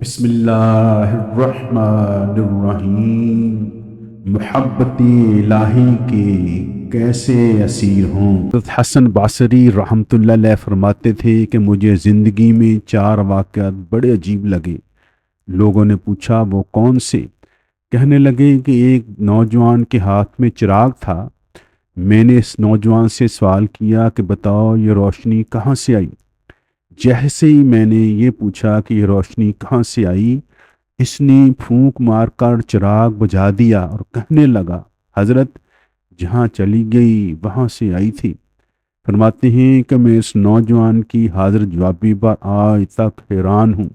بسم اللہ الرحمن الرحیم۔ محبت الہی کے کیسے اسیر ہوں۔ حضرت حسن بصری رحمۃ اللہ علیہ فرماتے تھے کہ مجھے زندگی میں 4 واقعات بڑے عجیب لگے۔ لوگوں نے پوچھا وہ کون سے؟ کہنے لگے کہ ایک نوجوان کے ہاتھ میں چراغ تھا۔ میں نے اس نوجوان سے سوال کیا کہ بتاؤ یہ روشنی کہاں سے آئی؟ جیسے ہی میں نے یہ پوچھا کہ یہ روشنی کہاں سے آئی، اس نے پھونک مار کر چراغ بجھا دیا اور کہنے لگا حضرت جہاں چلی گئی وہاں سے آئی تھی۔ فرماتے ہیں کہ میں اس نوجوان کی حاضر جوابی پر آج تک حیران ہوں۔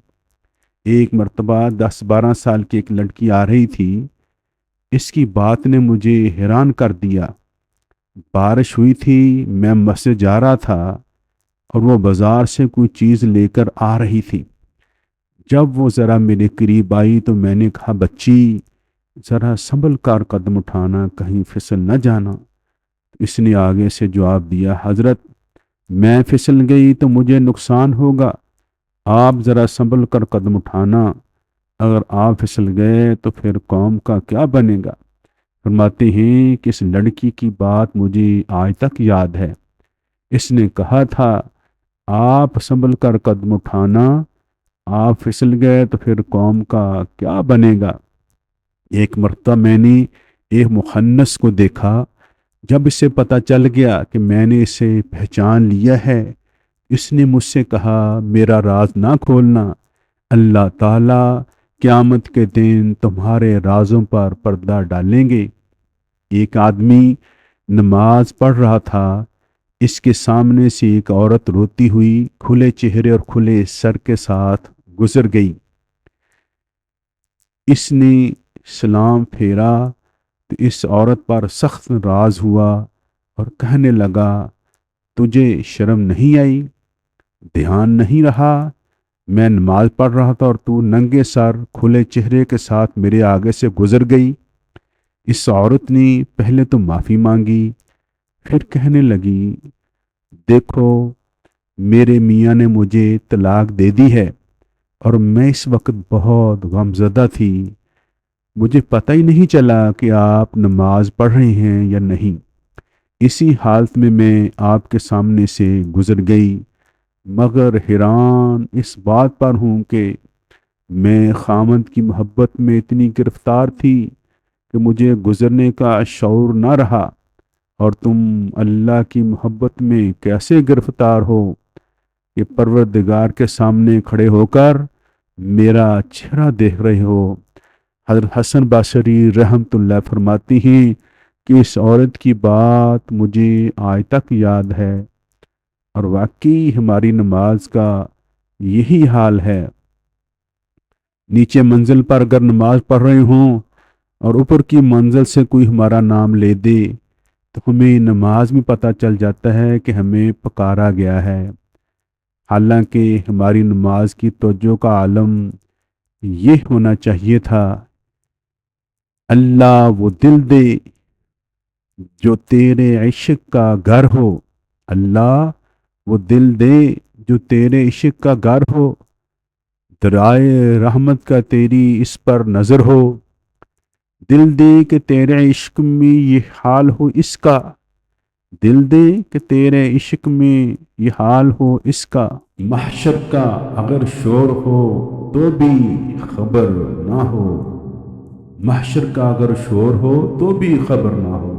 ایک مرتبہ 10-12 سال کی ایک لڑکی آ رہی تھی، اس کی بات نے مجھے حیران کر دیا۔ بارش ہوئی تھی، میں مسجد جا رہا تھا اور وہ بازار سے کوئی چیز لے کر آ رہی تھی۔ جب وہ ذرا میرے قریب آئی تو میں نے کہا بچی ذرا سنبھل کر قدم اٹھانا، کہیں پھسل نہ جانا۔ اس نے آگے سے جواب دیا حضرت میں پھسل گئی تو مجھے نقصان ہوگا، آپ ذرا سنبھل کر قدم اٹھانا، اگر آپ پھسل گئے تو پھر قوم کا کیا بنے گا۔ فرماتے ہیں کہ اس لڑکی کی بات مجھے آج تک یاد ہے۔ اس نے کہا تھا آپ سنبھل کر قدم اٹھانا، آپ پھسل گئے تو پھر قوم کا کیا بنے گا۔ ایک مرتبہ میں نے ایک مخنث کو دیکھا، جب اسے پتہ چل گیا کہ میں نے اسے پہچان لیا ہے، اس نے مجھ سے کہا میرا راز نہ کھولنا، اللہ تعالیٰ قیامت کے دن تمہارے رازوں پر پردہ ڈالیں گے۔ ایک آدمی نماز پڑھ رہا تھا، اس کے سامنے سے ایک عورت روتی ہوئی کھلے چہرے اور کھلے سر کے ساتھ گزر گئی۔ اس نے سلام پھیرا تو اس عورت پر سخت ناراض ہوا اور کہنے لگا تجھے شرم نہیں آئی، دھیان نہیں رہا، میں نماز پڑھ رہا تھا اور تو ننگے سر کھلے چہرے کے ساتھ میرے آگے سے گزر گئی۔ اس عورت نے پہلے تو معافی مانگی، پھر کہنے لگی دیکھو میرے میاں نے مجھے طلاق دے دی ہے اور میں اس وقت بہت غمزدہ تھی، مجھے پتہ ہی نہیں چلا کہ آپ نماز پڑھ رہے ہیں یا نہیں، اسی حالت میں میں آپ کے سامنے سے گزر گئی، مگر حیران اس بات پر ہوں کہ میں خامند کی محبت میں اتنی گرفتار تھی کہ مجھے گزرنے کا شعور نہ رہا، اور تم اللہ کی محبت میں کیسے گرفتار ہو کہ پروردگار کے سامنے کھڑے ہو کر میرا چہرہ دیکھ رہے ہو۔ حضرت حسن بصری رحمۃ اللہ فرماتی ہیں کہ اس عورت کی بات مجھے آج تک یاد ہے، اور واقعی ہماری نماز کا یہی حال ہے۔ نیچے منزل پر اگر نماز پڑھ رہے ہوں اور اوپر کی منزل سے کوئی ہمارا نام لے دے تو ہمیں نماز میں پتہ چل جاتا ہے کہ ہمیں پکارا گیا ہے، حالانکہ ہماری نماز کی توجہ کا عالم یہ ہونا چاہیے تھا اللہ وہ دل دے جو تیرے عشق کا گھر ہو، اللہ وہ دل دے جو تیرے عشق کا گھر ہو، درائے رحمت کا تیری اس پر نظر ہو، دل دے کہ تیرے عشق میں یہ حال ہو اس کا، دل دے کہ تیرے عشق میں یہ حال ہو اس کا، محشر کا اگر شور ہو تو بھی خبر نہ ہو، محشر کا اگر شور ہو تو بھی خبر نہ ہو۔